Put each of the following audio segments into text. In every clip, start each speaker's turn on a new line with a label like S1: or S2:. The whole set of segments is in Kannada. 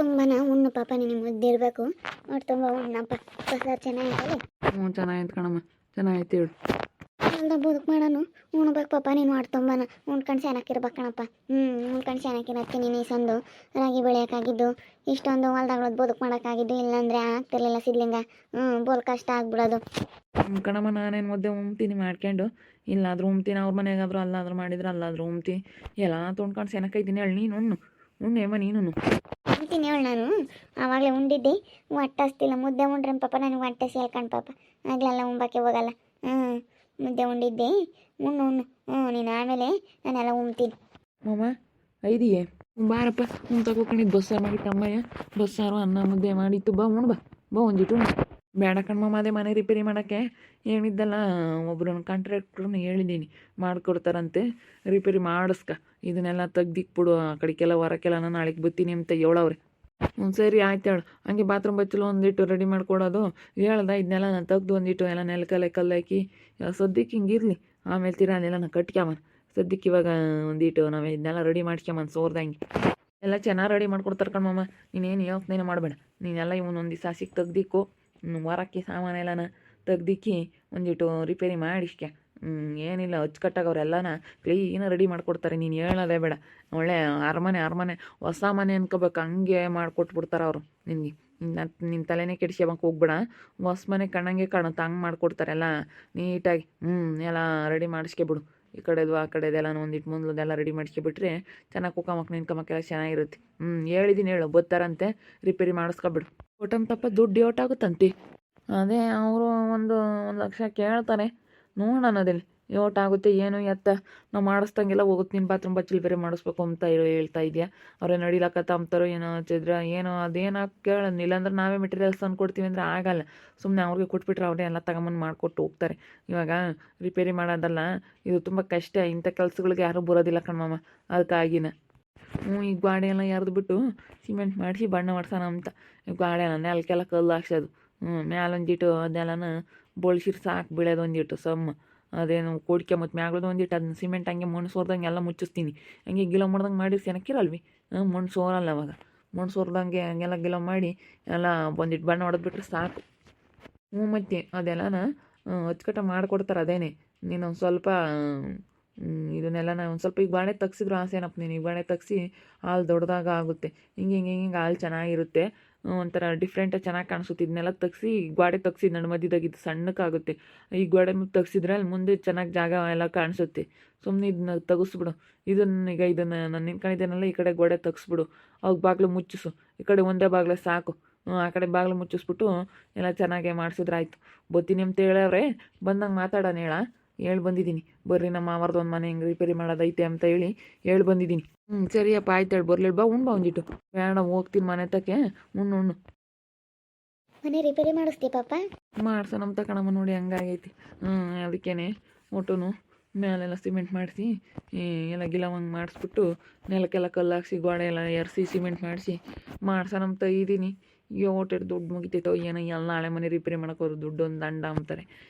S1: ತುಂಬಾನ ಉಣ್ಣು ಪಾಪ ನಿನಗೆ ಮುದ್ದಿರ್ಬೇಕು ಹೊಟ್ಟೆ ತುಂಬ ಉಣ್ಣಪ್ಪ ಬಸ್ಸಾರು ಚೆನ್ನಾಗಿರಲಿ.
S2: ಹ್ಞೂ ಚೆನ್ನಾಗಿತ್ತು ಕಣಮ್ಮ, ಚೆನ್ನಾಗಿತ್ತು ಹೇಳು.
S1: ಅಲ್ದ ಬದುಕು ಮಾಡೋನು ಉಣ್ಬೇಕು ಪಾಪ ನೀನು ಹೊಟ್ಟೆ ತುಂಬಾನ ಉಣ್ಕೊಂಡು ಚೆನ್ನಾಗಿರ್ಬೇಕು ಕಣಪ್ಪ. ಉಣ್ಕೊಂಡು ಚೆನ್ನಾಗಿರೋದಕ್ಕೆ ನೀನು ಈ ಸಂದು ರಾಗಿ ಬೆಳೆಯೋಕ್ಕಾಗಿದ್ದು ಇಷ್ಟೊಂದು ಹೊಲ್ದಾಗಳದ್ದು ಬದುಕು ಮಾಡೋಕ್ಕಾಗಿದ್ದು, ಇಲ್ಲಾಂದರೆ ಆಗ್ತಿರ್ಲಿಲ್ಲ ಸಿದ್ಲಿಂಗ. ಬೋಲ್ ಕಷ್ಟ ಆಗ್ಬಿಡೋದು.
S2: ಕಣಮ್ಮ ನಾನೇನು ಮುದ್ದೆ ಉಣ್ತೀನಿ ಮಾಡ್ಕೊಂಡು, ಇಲ್ಲಾದ್ರೂ ಉಣ್ತೀನಿ ಅವ್ರ ಮನೆಯಾಗಾದ್ರೂ ಅಲ್ಲಾದ್ರೂ ಮಾಡಿದ್ರೆ ಅಲ್ಲಾದ್ರೂ ಉಣ್ತೀನಿ. ಎಲ್ಲ ತೊಗೊಂಡ್ಕೊಂಡು ಚೆನ್ನಾಗಿದ್ದೀನಿ ಹೇಳಿ. ನೀನು ಉಣ್ಣೇಮ್ಮ ನೀನು
S1: ಉಣ್ತೀನಿ ಹೇಳು. ನಾನು ಆವಾಗಲೇ ಉಂಡಿದ್ದೆ, ಹೊಟ್ಟೆ ಹಸ್ತಿಲ್ಲ. ಮುದ್ದೆ ಉಂಡ್ರೆ ಪಾಪ ನನಗೆ ಹೊಟ್ಟೆ ಸೇಳ್ಕೊಂಡು ಪಾಪ ಆಗ್ಲೆಲ್ಲ ಉಂಬಕ್ಕೆ ಹೋಗಲ್ಲ. ಮುದ್ದೆ ಉಂಡಿದ್ದೆ, ಉಣ್ಣು ನೀನು ಆಮೇಲೆ ನಾನೆಲ್ಲ ಉಣ್ತೀನಿ.
S2: ಮಾಮ ಐದಿಯೇ ಬಾರಪ್ಪ ತಗೋಕೊಂಡಿದ್ದು ಬಸ್ಸಾರು ಮಾಡಿಟ್ಟು ಅಮ್ಮಯ್ಯ. ಬಸ್ಸಾರು ಅನ್ನ ಮುದ್ದೆ ಮಾಡಿತ್ತು, ಬಾ ಉಣ್ ಬಾ ಒಂದಿಟ್ಟು ಬೇಡ ಕಣ್ಮಮ್ಮ. ಅದೇ ಮನೆ ರಿಪೇರಿ ಮಾಡೋಕ್ಕೆ ಹೇಳಿದ್ದಲ್ಲ, ಒಬ್ಬರು ಕಾಂಟ್ರಾಕ್ಟ್ರನ್ನ ಹೇಳಿದ್ದೀನಿ ಮಾಡಿಕೊಡ್ತಾರಂತೆ, ರಿಪೇರಿ ಮಾಡಿಸ್ಕ, ಇದನ್ನೆಲ್ಲ ತೆಗ್ದಿಕ್ಬಿಡು ಆ ಕಡೆಗೆಲ್ಲ ಹೊರಕ್ಕೆಲ್ಲ ನಾನು ನಾಳೆಗೆ ಬರ್ತೀನಿ ಅಂತ ಹೇಳವ್ರೆ. ಸರಿ ಆಯ್ತು ಹೇಳು. ಹಂಗೆ ಬಾತ್ರೂಮ್ ಬಚ್ಚಲು ಒಂದಿಟ್ಟು ರೆಡಿ ಮಾಡ್ಕೊಡೋದು ಹೇಳ್ದ. ಇದನ್ನೆಲ್ಲ ನಾನು ತೆಗ್ದು ಒಂದಿಟ್ಟು ಎಲ್ಲ ನೆಲಕಲ್ಲೆ ಕಲ್ಲಾಕಿ ಸದ್ಯಕ್ಕೆ ಹಿಂಗಿರಲಿ, ಆಮೇಲೆ ತೀರಾ ಅದೆಲ್ಲ ನಾನು ಕಟ್ಕ್ಯಮನ್. ಸದ್ಯಕ್ಕೆ ಇವಾಗ ಒಂದಿಟ್ಟು ನಾವು ಇದನ್ನೆಲ್ಲ ರೆಡಿ ಮಾಡ್ಕ್ಯಮನ್ ಸೋರ್ದಂಗೆ ಎಲ್ಲ ಚೆನ್ನಾಗಿ ರೆಡಿ ಮಾಡ್ಕೊಡ್ತಾರೆ ಕಣ್ಮಮ್ಮ. ನೀನೇನು ಯೋಚನೆ ಮಾಡಬೇಡ. ನೀನೆಲ್ಲ ಇವನೊಂದು ದಿವಸ ಸಿಕ್ಕ ತೆಗ್ದಿಕ್ಕು, ಹೊರಕ್ಕೆ ಸಾಮಾನೆಲ್ಲನ ತೆಗ್ದಿಕ್ಕಿ ಒಂದಿಟ್ಟು ರಿಪೇರಿ ಮಾಡಿಸ್ಕೆ. ಏನಿಲ್ಲ ಅಚ್ಚುಕಟ್ಟಾಗವ್ರೆಲ್ಲನ ಕ್ಲೀನ ರೆಡಿ ಮಾಡಿಕೊಡ್ತಾರೆ. ನೀನು ಹೇಳೋದೇ ಬೇಡ. ಒಳ್ಳೆ ಅರಮನೆ ಹೊಸ ಮನೆ ಅನ್ಕೋಬೇಕು, ಹಂಗೆ ಮಾಡಿಕೊಟ್ಬಿಡ್ತಾರೆ ಅವರು ನಿನಗೆ. ನಿನ್ನ ತಲೆನೇ ಕೆಡಿಸ್ಕೊಬಂಗೆ ಹೋಗ್ಬೇಡ. ಹೊಸ ಮನೆ ಕಣ್ಣಂಗೆ ಕಾಣುತ್ತೆ, ಹಂಗೆ ಮಾಡಿಕೊಡ್ತಾರೆ ಎಲ್ಲ ನೀಟಾಗಿ. ಎಲ್ಲ ರೆಡಿ ಮಾಡಿಸ್ಕೊಬಿಡು. ಈ ಕಡೆದು ಆ ಕಡೆದೆಲ್ಲ ಒಂದಿಟ್ಟು ಮುಂದೆಲ್ಲ ರೆಡಿ ಮಾಡಿಸ್ಕೊಬಿಟ್ರೆ ಚೆನ್ನಾಗಿ ಕುಕ್ಕಮಕ್ಕೆ ನಿನ್ಕಮಕ್ಕೆಲ್ಲ ಚೆನ್ನಾಗಿರುತ್ತೆ. ಹೇಳಿದ್ದೀನಿ ಹೇಳು, ಬರ್ತಾರಂತೆ ರಿಪೇರಿ ಮಾಡಿಸ್ಕೊಬಿಡು. ಒಟ್ಟಮ್ ತಪ್ಪ ದುಡ್ಡು ಯೋಟಾಗುತ್ತಂತೆ. ಅದೇ ಅವರು ಒಂದು 1,00,000 ಕೇಳ್ತಾರೆ. ನೋಡೋಣ ಅದಲ್ಲಿ ಯೋಟಾಗುತ್ತೆ ಏನು ಎತ್ತ. ನಾವು ಮಾಡಿಸ್ದಂಗೆಲ್ಲ ಹೋಗುತ್ತೆ. ನಿನ್ನ ಬಾತ್ರೂಮ್ ಬಚ್ಚಲು ಬೇರೆ ಮಾಡಿಸ್ಬೇಕು ಅಂತ ಹೇಳ್ತಾ ಇದೆಯಾ. ಅವ್ರೇ ನಡಿಲಕ್ಕತ್ತ ಅಂತಾರೋ ಏನೋ ಹಚ್ಚಿದ್ರೆ ಏನೋ ಅದೇನೋ ಕೇಳೋಣ. ಇಲ್ಲಾಂದ್ರೆ ನಾವೇ ಮೆಟೀರಿಯಲ್ಸ್ ತಂದು ಕೊಡ್ತೀವಿ ಅಂದರೆ ಆಗಲ್ಲ. ಸುಮ್ಮನೆ ಅವ್ರಿಗೆ ಕೊಟ್ಬಿಟ್ರೆ ಅವರೇ ಎಲ್ಲ ತಗೊಂಬಂದು ಮಾಡಿಕೊಟ್ಟು ಹೋಗ್ತಾರೆ. ಇವಾಗ ರಿಪೇರಿ ಮಾಡೋದಲ್ಲ, ಇದು ತುಂಬ ಕಷ್ಟ. ಇಂಥ ಕೆಲಸಗಳಿಗೆ ಯಾರೂ ಬರೋದಿಲ್ಲ ಕಣ್ಮಮ್ಮ. ಅದಕ್ಕಾಗಿನ ಈ ಗಾಡಿ ಎಲ್ಲ ಯಾರ್ದು ಬಿಟ್ಟು ಸಿಮೆಂಟ್ ಮಾಡಿಸಿ ಬಣ್ಣ ಮಾಡ್ಸೋಣ ಅಂತ. ಗಾಡಿ ಎಲ್ಲ ನೆಲಕ್ಕೆಲ್ಲ ಕಲ್ಲು ಹಾಕ್ಸೋದು. ಮ್ಯಾಲೊಂದಿಟ್ಟು ಅದೆಲ್ಲನ ಬೋಳ್ಸಿರ್ ಸಾಕು ಬೀಳೋದು ಒಂದಿಟ್ಟು ಸಮ್ಮ. ಅದೇನು ಕೊಡ್ಕೆ ಮತ್ತು ಮ್ಯಾಗ್ಳದು ಒಂದಿಟ್ಟು ಅದನ್ನ ಸಿಮೆಂಟ್ ಹಂಗೆ ಮಣ್ಣು ಸೋರ್ದಂಗೆ ಎಲ್ಲ ಮುಚ್ಚಿಸ್ತೀನಿ. ಹಂಗೆ ಗಿಲ ಮಾಡ್ದಂಗೆ ಮಾಡಿಸಿ ಏನಕ್ಕಿರಲ್ವಿ. ಮಣ್ಣು ಸೋರಲ್ಲ ಅವಾಗ. ಮಣ್ಣು ಸೋರ್ದಂಗೆ ಹಂಗೆಲ್ಲ ಗಿಲ ಮಾಡಿ ಎಲ್ಲ ಒಂದಿಟ್ಟು ಬಣ್ಣ ಹೊಡೆದ್ಬಿಟ್ರೆ ಸಾಕು. ಮತ್ತು ಅದೆಲ್ಲನ ಅಚ್ಚುಕಟ್ಟ ಮಾಡಿಕೊಡ್ತಾರೆ. ಅದೇನೆ ನೀನು ಒಂದು ಸ್ವಲ್ಪ ಇದನ್ನೆಲ್ಲ ಒಂದು ಸ್ವಲ್ಪ ಈಗ ಬಾಣೆ ತೆಗ್ಸಿದ್ರು ಆಸೆ ಏನಪ್ಪ. ನೀನು ಈಗ ಬಾಣೆ ತೆಗ್ಸಿ ಹಾಲು ದೊಡ್ಡದಾಗ ಆಗುತ್ತೆ. ಹಿಂಗೆ ಹಾಲು ಚೆನ್ನಾಗಿರುತ್ತೆ, ಒಂಥರ ಡಿಫ್ರೆಂಟಾಗಿ ಚೆನ್ನಾಗಿ ಕಾಣಿಸುತ್ತೆ. ಇದನ್ನೆಲ್ಲ ತೆಗ್ಸಿ ಗೋಡೆ ತೆಗ್ಸಿ ನಡು ಮಧ್ಯದಾಗ ಇದು ಸಣ್ಣಕ್ಕಾಗುತ್ತೆ. ಈ ಗೋಡೆ ತೆಗ್ಸಿದ್ರೆ ಅಲ್ಲಿ ಮುಂದೆ ಚೆನ್ನಾಗಿ ಜಾಗ ಎಲ್ಲ ಕಾಣಿಸುತ್ತೆ. ಸುಮ್ಮನೆ ಇದನ್ನ ತೆಗಿಸ್ಬಿಡು. ಈಗ ಇದನ್ನು ನಾನು ನಿಂತ್ಕೊಂಡಿದ್ದೇನಲ್ಲ, ಈ ಕಡೆ ಗೋಡೆ ತೆಗ್ಸ್ಬಿಡು. ಅವಾಗ ಬಾಗಿಲು ಮುಚ್ಚಿಸು. ಈ ಕಡೆ ಒಂದೇ ಬಾಗಿಲು ಸಾಕು. ಆ ಕಡೆ ಬಾಗಿಲು ಮುಚ್ಚಿಸ್ಬಿಟ್ಟು ಎಲ್ಲ ಚೆನ್ನಾಗೇ ಮಾಡಿಸಿದ್ರೆ ಆಯಿತು. ಬರ್ತೀನಿ ಅಂತ ಹೇಳವ್ರೆ, ಬಂದಂಗೆ ಮಾತಾಡೋಣ ಹೇಳಿ ಬಂದಿದ್ದೀನಿ. ಬರ್ರಿ ನಮ್ಮ ಮಾವರ್ದು ಒಂದು ಮನೆ ಹೆಂಗೆ ರಿಪೇರಿ ಮಾಡೋದೈತೆ ಅಂತ ಹೇಳಿ ಬಂದಿದ್ದೀನಿ. ಸರಿಯಪ್ಪ ಆಯ್ತು ಹೇಳಿ ಬರ್ಲಿ. ಬಾ ಉಣ್ಬಾ ಒಂದಿಟ್ಟು. ಬೇಡ ಹೋಗ್ತೀನಿ ಮನೆ ತಕ್ಕೆ. ಉಣ್ಣು
S1: ಮನೆ ರಿಪೇರಿ ಮಾಡಿಸ್ತೀಯ ಪಾಪ?
S2: ಮಾಡ್ಸೋಣ ತಗೊಳಮ್ಮ. ನೋಡಿ ಹಂಗಾಗೈತಿ. ಅದಕ್ಕೇನೆ ಒಟ್ಟುನು ಮೇಲೆಲ್ಲ ಸಿಮೆಂಟ್ ಮಾಡಿಸಿ ಎಲ್ಲ ಗಿಲವಂಗೆ ಮಾಡಿಸ್ಬಿಟ್ಟು ನೆಲಕ್ಕೆಲ್ಲ ಕಲ್ಲು ಹಾಕ್ಸಿ ಗೋಡೆ ಎಲ್ಲ ಎರ್ಸಿ ಸಿಮೆಂಟ್ ಮಾಡಿಸಿ ಮಾಡ್ಸೋಣಂತ ಇದ್ದೀನಿ. ಈಗ ಓಟಿಟ್ಟು ದುಡ್ಡು ಮುಗಿತೈತೋ ಏನೋ. ಎಲ್ಲ ನಾಳೆ ಮನೆ ರಿಪೇರಿ ಮಾಡೋಕೋರು ದುಡ್ಡು ಒಂದು ದಂಡ ಅಂತಾರೆ.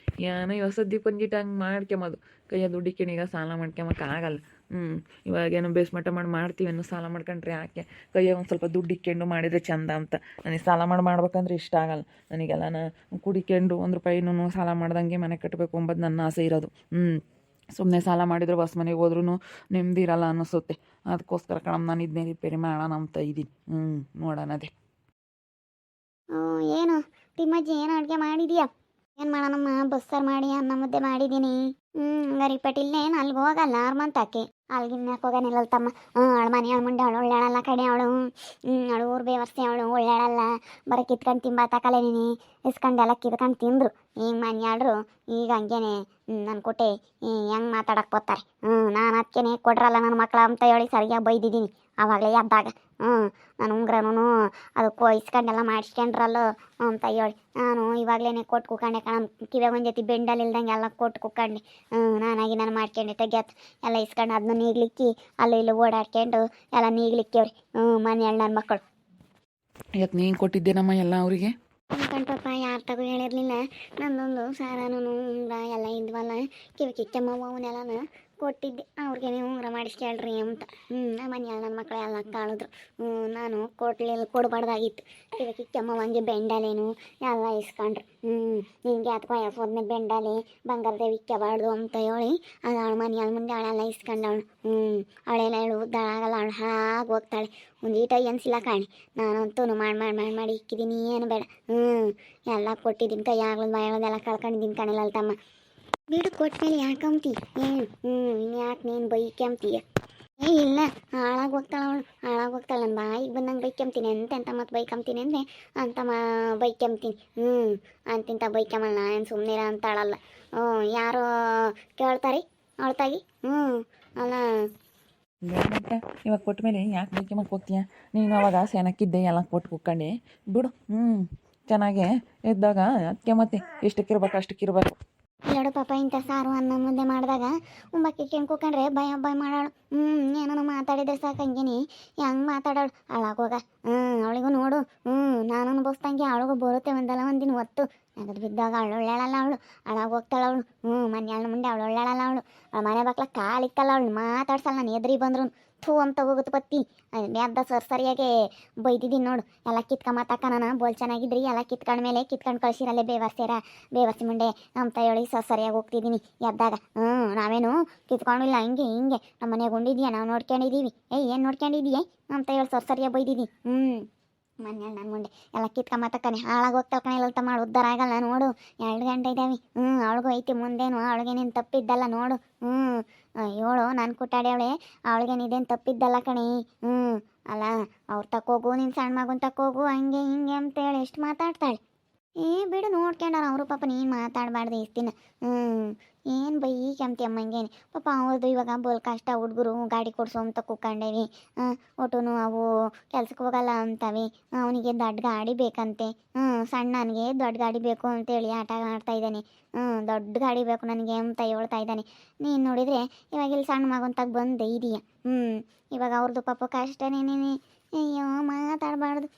S2: ಏನೋ ಹೊಸದ್ದಿಕ್ಕೆ ಒಂದಿಟ್ಟು ಹಂಗೆ ಮಾಡ್ಕೊಂಬೋದು. ಕೈಯ ದುಡ್ಡಿಕ್ಕೇನೀಗ ಸಾಲ ಮಾಡ್ಕೊಂಬಕ್ಕಾಗಲ್ಲ. ಇವಾಗೇನೋ ಬೇಸ್ಮಟ್ಟ ಮಾಡ್ತೀವಿ ಅನ್ನೋ ಸಾಲ ಮಾಡ್ಕೊಂಡ್ರೆ ಯಾಕೆ. ಕೈಯಾಗ ಒಂದು ಸ್ವಲ್ಪ ದುಡ್ಡು ಇಕ್ಕೊಂಡು ಮಾಡಿದರೆ ಚಂದ ಅಂತ. ನನಗೆ ಸಾಲ ಮಾಡ್ಬೇಕಂದ್ರೆ ಇಷ್ಟ ಆಗಲ್ಲ. ನನಗೆಲ್ಲ ಕುಡಿಕೊಂಡು ₹1 ಸಾಲ ಮಾಡ್ದಂಗೆ ಮನೆ ಕಟ್ಟಬೇಕು ಅಂಬದು ನನ್ನ ಆಸೆ ಇರೋದು. ಸುಮ್ಮನೆ ಸಾಲ ಮಾಡಿದರೆ ಹೊಸ ಮನೆಗೆ ಹೋದ್ರೂ ನೆಮ್ಮದಿ ಇರಲ್ಲ ಅನ್ನಿಸುತ್ತೆ. ಅದಕ್ಕೋಸ್ಕರ ಕಣಮ್ಮ ನಾನು ಇದನ್ನೇ ರಿಪೇರಿ ಮಾಡೋಣ ಅಂತ ಇದ್ದೀನಿ. ನೋಡೋಣ ಅದೇ.
S1: ಏನು ತಿಮ್ಮಜ್ಜಿ, ಏನು ಅಡುಗೆ ಮಾಡಿದೀಯಾ? ಏನು ಮಾಡೋಣಮ್ಮ? ಬಸ್ಸಾರು ಮಾಡಿ ಅನ್ನ ಮುದ್ದೆ ಮಾಡಿದ್ದೀನಿ. ಹಂಗಾರೆ ಪಟ್ಟಿಲ್ಲೇನು ಅಲ್ಲಿಗೆ ಹೋಗಲ್ಲ ಹರ್ಮಂತಕ್ಕೆ? ಅಲ್ಗಿನ್ಯಾಕೆ ಹೋಗೋನಿಲ್ಲ ತಮ್ಮ. ಅವಳು ಮನೆ ಅವಳು ಮುಂಡೆ ಅವಳು ಒಳ್ಳೆಯಳಲ್ಲ ಕಡೆ ಅವಳು. ಅವಳು ಊರು ಬೇವರ್ಸಿ ಅವಳು ಒಳ್ಳೆಯಳಲ್ಲ. ಬರೀ ಕಿತ್ಕೊಂಡು ತಿಂಬಾತ ಕಲೆ ನೀನು ಇಸ್ಕೊಂಡೆಲ್ಲ ಕಿತ್ಕೊಂಡು ತಿಂದರು. ಈಗ ಮನ್ಯಾಡ್ರು ಈಗ ಹಂಗೇನೆ ನನ್ನ ಕೊಟ್ಟೆ ಹೆಂಗೆ ಮಾತಾಡಕ್ಕೆ ಬರ್ತಾರೆ. ನಾನು ಅದಕ್ಕೇನೆ ಕೊಡ್ರಲ್ಲ ನನ್ನ ಮಕ್ಕಳ ಅಂತ ಹೇಳಿ ಸರಿಯಾಗಿ ಬೈದಿದ್ದೀನಿ ಆವಾಗಲೇ ಎದ್ದಾಗ. ನಾನು ಉಂಗ್ರನೂ ಅದಕ್ಕೆ ಇಸ್ಕೊಂಡೆಲ್ಲ ಮಾಡಿಸ್ಕೊಂಡ್ರಲ್ಲೋ ಅಂತ ಹೇಳಿ ನಾನು ಇವಾಗಲೇ ಕೊಟ್ಟು ಕುಕ್ಕಂಡೆ ಕಣ. ಕಿವ್ಯಾಗ ಒಂದು ಜೊತೆ ಬೆಂಡಲ್ಲಿ ಇಲ್ದಂಗೆ ಎಲ್ಲ ಕೊಟ್ಟು ಕುಕ್ಕಂಡೆ. ನಾನಾಗಿ ನಾನು ಮಾಡ್ಕೊಂಡೆ ತೆಗ್ಯತ್ ಎಲ್ಲ ಇಸ್ಕೊಂಡು ಅದನ್ನ ನೀಗ್ಲಿಕ್ಕಿ ಅಲ್ಲೂ ಇಲ್ಲೂ ಓಡಾಡ್ಕೊಂಡು ಎಲ್ಲ ನೀಗ್ಲಿಕ್ಕೇವ್ರಿ ಮನೆಯಲ್ಲಿ ನನ್ನ ಮಕ್ಕಳು.
S2: ಯಾಕೆ ನೀನು ಕೊಟ್ಟಿದ್ದೇನಮ್ಮ ಎಲ್ಲ ಅವರಿಗೆ?
S1: ಕಣ್ಪಪ್ಪ ಯಾರು ತಗೋ ಹೇಳಿರಲಿಲ್ಲ. ನಂದೊಂದು ಸಾರನೂ ಉಂಗ್ರ ಎಲ್ಲ ಇದ್ವಲ್ಲ ಕಿವಿ ಕಿಚ್ಚಮ್ಮವ ಅವನ್ನೆಲ್ಲನ ಕೊಟ್ಟಿದ್ದೆ ಅವ್ರಿಗೆ ನೀವು ಉಂಗುರ ಮಾಡಿಸ್ಕೇಳ್ರಿ ಅಂತ. ನಮ್ಮ ಮನೆಯ ನನ್ನ ಮಕ್ಕಳು ಎಲ್ಲ ಕಾಳಿದ್ರು. ನಾನು ಕೊಡಬಾರ್ದಾಗಿತ್ತು. ಇದಕ್ಕೆ ಕೆಮ್ಮವಂಗೆ ಬೆಂಡಲೇನು ಎಲ್ಲ ಇಸ್ಕೊಂಡ್ರು. ನಿನಗೆ ಅದಕ್ಕೆ ವಯಸ್ಸೋದ್ಮೇಲೆ ಬೆಂಡಲೆ ಬಂಗಾರದೇವಿ ಇಕ್ಕಬಾರ್ದು ಅಂತ ಹೇಳಿ ಅದು ಅವಳ ಮನೆಯ ಮುಂದೆ ಅವಳೆಲ್ಲ ಇಸ್ಕೊಂಡವಳು. ಅವಳೆಲ್ಲ ಹೇಳು ಉದ್ದಾಗಲ್ಲ, ಅವಳು ಹಾಗೆ ಹೋಗ್ತಾಳೆ. ಒಂದು ಈಟ ಎನ್ಸಿಲ್ಲ ಕಾಣಿ. ನಾನಂತೂ ಮಾಡಿ ಇಕ್ಕಿದ್ದೀನಿ, ಏನು ಬೇಡ. ಎಲ್ಲ ಕೊಟ್ಟಿದ್ದೀನಿ, ಕೈ ಆಗ್ಲದು ಬಾಯಗಳದೆಲ್ಲ ಕಳ್ಕೊಂಡಿದ್ದೀನಿ ಕಣಿಲ್ಲ ತಮ್ಮ. ಬಿಡು, ಕೊಟ್ಮೇಲೆ ಯಾಕಂತಿ ಇನ್ನು ಯಾಕೆ ನೀನು ಬೈಕ್ಯಂತೀಯ? ಇಲ್ಲ, ಹಾಳಾಗಿ ಹೋಗ್ತಾಳೆ ನನ್ನ ಬಾಯಿಗೆ ಬಂದಂಗೆ ಬೈಕ್ಯಂತೀನಿ ಎಂತೆಂತ ಮತ್ತು ಬೈಕಂತೀನಿ ಅಂದರೆ ಅಂತ ಬೈಕ್ಯಂತೀನಿ. ಅಂತಿಂತ ಬೈಕಮ್ಮಲ್ಲ, ಏನು ಸುಮ್ಮನೆ ಅಂತಾಳಲ್ಲ. ಯಾರೋ ಕೇಳ್ತಾರೆ ಅವಳ್ತಾಗಿ. ಅಲ್ಲ
S2: ಇವಾಗ ಕೊಟ್ಟ ಮೇಲೆ ಯಾಕೆ ಬೇಕೆಮ್ಮಕ್ಕೆ ಹೋಗ್ತೀಯ? ನೀನು ಅವಾಗ ಸೆನಕ್ಕಿದ್ದೆ ಎಲ್ಲ ಕೊಟ್ಟು ಕುಕ್ಕಂಡು ಬಿಡು. ಚೆನ್ನಾಗೆ ಇದ್ದಾಗ ಅದಕ್ಕೆ ಮತ್ತೆ ಎಷ್ಟಕ್ಕಿರ್ಬೇಕು ಅಷ್ಟಕ್ಕಿರ್ಬೇಕು.
S1: ಎರಡು ಪಾಪ ಇಂಥ ಸಾರು ಅನ್ನ ಮುದ್ದೆ ಮಾಡಿದಾಗ ಉಂಬಕ್ಕೆ ಕೂಕೊಂಡ್ರೆ ಭಯ ಮಾಡಾಳು. ಏನೋ ಮಾತಾಡಿದ್ರೆ ಸಾಕಂಗೇನಿ ಹೆಂಗೆ ಮಾತಾಡೋಳು ಹಾಳಾಗೋಗ. ಅವಳಿಗೂ ನೋಡು, ನಾನು ಅನುಭವಿಸ್ದಂಗೆ ಅವಳಿಗೂ ಬರುತ್ತೆ ಒಂದಿನ ಹೊತ್ತು. ನಗದು ಬಿದ್ದಾಗ ಅವಳು ಒಳ್ಳೆಳಲ್ಲ, ಅವಳು ಹಾಳಾಗೋಗ್ತಾಳೆ. ಅವಳು ಮನೆಯಾಳ ಮುಂದೆ ಅವಳು ಒಳ್ಳೆಳಲ್ಲ. ಅವಳು ಮನೆ ಬಾಕ್ಲ ಕಾಲಿಕ್ಕಲ್ಲ, ಅವಳು ಮಾತಾಡ್ಸಲ್ಲ. ನಾನು ಎದ್ರಿ ಬಂದ್ರು ಥೂ ಅಂತ ಹೋಗುತ್ತೆ ಬತ್ತಿ. ಅದ ಸರಿಯಾಗೆ ಬೈದಿದ್ದೀನಿ ನೋಡು. ಎಲ್ಲ ಕಿತ್ಕೊಂಬತ್ತಕ್ಕ ನಾನು ಬೋಲ್ ಚೆನ್ನಾಗಿದ್ರಿ, ಎಲ್ಲ ಕಿತ್ಕೊಂಡ್ಮೇಲೆ ಕಿತ್ಕೊಂಡು ಕಳ್ಸಿರಲ್ಲೇ ಬೇವರ್ಸಿ ಮುಂಡೆ ಅಂತ ಹೇಳಿ ಸರಿಯಾಗಿ ಹೋಗ್ತಿದ್ದೀನಿ ಎದ್ದಾಗ. ನಾವೇನು ಕಿತ್ಕೊಂಡಿಲ್ಲ, ಹಿಂಗೆ ನಮ್ಮ ಮನೆಗೆ ಉಂಡಿದ್ಯಾ, ನಾವು ನೋಡ್ಕೊಂಡಿದ್ದೀವಿ. ಏನು ನೋಡ್ಕೊಂಡಿದೀಯ ಅಂತ ಹೇಳಿ ಸರಿಯಾಗಿ ಬೈದಿದ್ದೀನಿ. ಮನೆಯಲ್ಲಿ ನನ್ನ ಮುಂದೆ ಎಲ್ಲ ಕಿತ್ಕೊಂಬತ್ತಕ್ಕನೆ ಹಾಳಾಗಿ ಹೋಗ್ತಾಳೆ ಕಣೆ. ಇಲ್ಲ ಮಾಡಿ ಉದ್ಧಾರ ಆಗಲ್ಲ ನೋಡು. 2 ಗಂಟೆ ಇದ್ದಾವೆ. ಅವಳಿಗೂ ಐತಿ ಮುಂದೇನು, ಅವಳಿಗೇನೇನು ತಪ್ಪಿದ್ದಲ್ಲ ನೋಡು. ಹೇಳು ನಾನು ಕುಟ್ಟಾಡ್ಯವಳೆ, ಅವಳಿಗೇನಿದೇನು ತಪ್ಪಿದ್ದಲ್ಲ ಕಣೆ. ಅಲ್ಲ ಅವ್ರು ತಕ್ಕೋಗು, ನಿನ್ನ ಸಣ್ಣ ಮಗನ ತಕ್ಕೋಗು, ಹಂಗೆ ಹಿಂಗೆ ಅಂತೇಳಿ ಎಷ್ಟು ಮಾತಾಡ್ತಾಳೆ. ಬಿಡು, ನೋಡ್ಕೊಂಡಾರ ಅವರು ಪಾಪ. ನೀನು ಮಾತಾಡಬಾರ್ದು ಇಷ್ಟು ದಿನ. ಏನು ಬೈ ಕೆಂಪ್ತಿ ಅಮ್ಮಂಗೇನು ಪಾಪ ಅವ್ರದ್ದು ಇವಾಗ ಬೋಲ್ ಕಷ್ಟ. ಹುಡುಗರು ಗಾಡಿ ಕೊಡಿಸು ಅಂತ ಕೂತ್ಕೊಂಡೇವಿ. ಒಟ್ಟುನು ಅವು ಕೆಲ್ಸಕ್ಕೆ ಹೋಗಲ್ಲ ಅಂತವೆ. ಅವನಿಗೆ ದೊಡ್ಡ ಗಾಡಿ ಬೇಕಂತೆ. ಸಣ್ಣನಿಗೆ ದೊಡ್ಡ ಗಾಡಿ ಬೇಕು ಅಂತೇಳಿ ಆಟ ಆಡ್ತಾ ಇದ್ದಾನೆ. ದೊಡ್ಡ ಗಾಡಿ ಬೇಕು ನನಗೆ ಅಂತ ಹೇಳ್ತಾ ಇದ್ದಾನೆ. ನೀನು ನೋಡಿದರೆ ಇವಾಗ ಇಲ್ಲಿ ಸಣ್ಣ ಮಗಂತಾಗ ಬಂದೆ ಇದೆಯಾ. ಇವಾಗ ಅವ್ರದ್ದು ಪಾಪ ಕಷ್ಟನೇನೇ. ಅಯ್ಯೋ ಮಾತಾಡಬಾರ್ದು.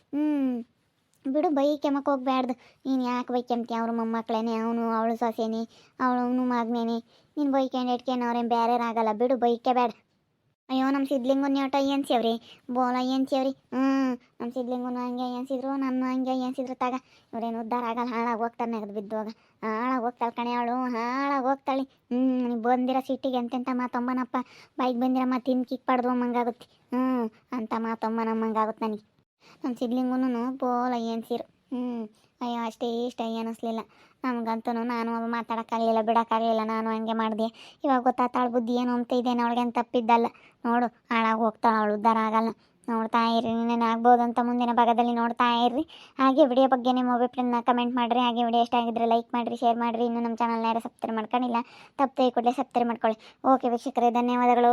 S1: ಬಿಡು, ಬೈಕೆಮ್ಮಕ್ಕೆ ಹೋಗ್ಬಾರ್ದು. ನೀನು ಯಾಕೆ ಬೈಕೆಂಬ್ತಿ? ಅವ್ರ ಮೊಮ್ಮಕ್ಕಳೇನೆ, ಅವಳು ಸೊಸೆನೆ, ಅವನು ಮಗನೇನೆ. ನೀನು ಬೈಕೆಂಡು ಇಟ್ಕೊಂಡು ಅವ್ರೇನು ಬೇರೆರಾಗಲ್ಲ. ಬಿಡು, ಬೈಕೆ ಬೇಡ. ಅಯ್ಯೋ ನಮ್ಮ ಸಿದ್ಲಿಂಗುನ ಒಟ್ಟು ಎನ್ಸಿಯವ್ರಿ ಬೋಲ ಎನ್ಸಿಯವ್ರಿ. ನಮ್ಮ ಸಿದ್ಲಿಂಗುನು ಹಂಗೆ ಎನ್ಸಿದ್ರು, ನನ್ನ ಹಂಗೆ ಎನ್ಸಿದ್ರು. ತಗ ಇವ್ರೇನು ಉದ್ಧಾರ ಆಗಲ್ಲ, ಹಾಳಾಗಿ ಹೋಗ್ತಾನೆ. ನೆಗದು ಬಿದ್ದೋಗ ಹಾಳಾಗಿ ಹೋಗ್ತಾಳೆ ಕಣೆ ಅವಳು, ಹಾಳಾಗಿ ಹೋಗ್ತಾಳೆ. ನೀವು ಬಂದಿರೋ ಸಿಟ್ಟಿಗೆ ಎಂತೆಂಥ ಮಾತೊಂಬನಪ್ಪ, ಬಾಯಿಗೆ ಬಂದಿರೋ ಮಾತು ತಿನ್ ಕಿಕ್ ಪಡ್ದು ಅಮ್ಮಂಗಾಗುತ್ತೆ. ಅಂತ ಮಾತೊಂಬನಮ್ಮಂಗಾಗುತ್ತೆ ನನಗೆ. ನಮ್ಮ ಸಿದ್ಲಿಂಗುನು ಬೋಲ ಎನ್ಸಿರು. ಅಯ್ಯೋ ಅಷ್ಟೇ ಇಷ್ಟ ಅನ್ನಿಸ್ಲಿಲ್ಲ ನಮಗಂತೂ. ನಾನು ಮಾತಾಡೋಕ್ಕಾಗಲಿಲ್ಲ, ಬಿಡೋಕ್ಕಾಗಲಿಲ್ಲ. ನಾನು ಹಂಗೆ ಮಾಡಿದೆ. ಇವಾಗ ಗೊತ್ತಾತಾಳು ಬುದ್ಧಿ ಏನು ಅಂತ ಇದ್ದೇನೆ. ಅವಳಿಗೇನು ತಪ್ಪಿದ್ದಲ್ಲ ನೋಡು. ಹಾಳಾಗಿ ಹೋಗ್ತಾಳೆ ಅವಳು, ಉದ್ಧಾರ ಆಗಲ್ಲ. ನೋಡ್ತಾ ಇರ್ರಿ, ಇನ್ನೇನು ಆಗ್ಬೋದು ಅಂತ ಮುಂದಿನ ಭಾಗದಲ್ಲಿ ನೋಡ್ತಾ ಇರ್ರಿ. ಹಾಗೆ ವಿಡಿಯೋ ಬಗ್ಗೆ ನಿಮ್ಮ ಅಭಿಪ್ರಾಯನ ಕಮೆಂಟ್ ಮಾಡಿರಿ. ಹಾಗೆ ವಿಡಿಯೋ ಇಷ್ಟ ಆಗಿದ್ರೆ ಲೈಕ್ ಮಾಡಿರಿ, ಶೇರ್ ಮಾಡಿರಿ. ಇನ್ನೂ ನಮ್ಮ ಚಾನಲ್ನ ಯಾರು ಸಬ್ಸ್ಕ್ರೈಬ್ ಮಾಡ್ಕೊಂಡಿಲ್ಲ, ತಪ್ಪದೆ ಕೂಡಲೇ ಸಬ್ಸ್ಕ್ರೈಬ್ ಮಾಡ್ಕೊಳ್ಳಿ. ಓಕೆ ವೀಕ್ಷಕರೇ, ಧನ್ಯವಾದಗಳು.